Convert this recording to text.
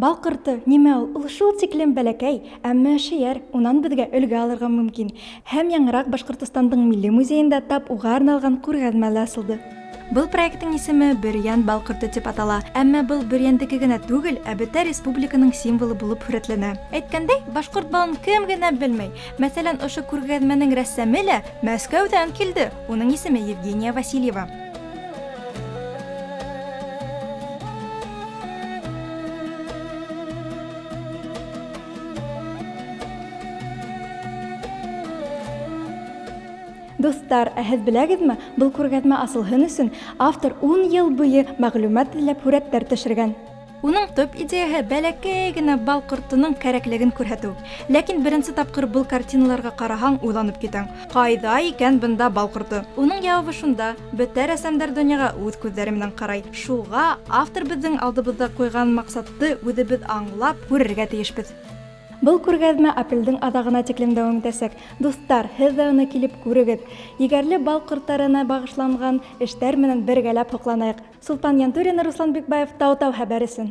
Балкырты нимә ул шул тиклем бәләкәй, әмма шияр, унан беҙгә өлгө алырға мөмкин. Һәм яңыраҡ Башҡортостандың Милли музейында тап уға арналған күргәҙмә лә асылды. Был проекттың исеме Бөрйән Балҡорто тип атала, әммә был Бөрйәндеке генә түгел, ә бөтә республиканың символы булып һүрәтләнә. Әйткәндәй, башҡорт балын кем генә белмәй. Мәсәлән, ошо күргәҙмәнең рәссамы лә Мәскәүҙән килде. Уның исеме Евгения Васильева. Достар, ә һеҙ беләгеҙме, был күргәҙмә асылһын өсөн автор 10 йыл буйы мәғлүмәт эҙләп һүрәттәр төшөргән. Уның төп идеяһы бәләкәй генә балҡортоноң кәрәклеген күрһәтеү. Ләкин беренсе тапҡыр был картиналарға ҡараһаң, уйланып китәң. Ҡайҙа икән бында балҡорто? Уның яуабы шунда: бөтә рәссамдар донъяға үҙ күҙҙәре менән ҡарай. Шуға автор беҙҙең алдыбыҙҙа ҡуйған маҡсатты үҙебеҙ аңлап, күрергә тейешбеҙ. Был күргәҙмә апрелдең аҙағына тиклем дауам итәсәк. Дуҫтар, һеҙ ҙә уны килеп күрегеҙ. Егәрле балҡорттарына бағышланған эштәр менән бергәләп һоҡланайыҡ. Сулпан Янтурина, Руслан Бикбаев, Тау-Тау хәбәр өсөн.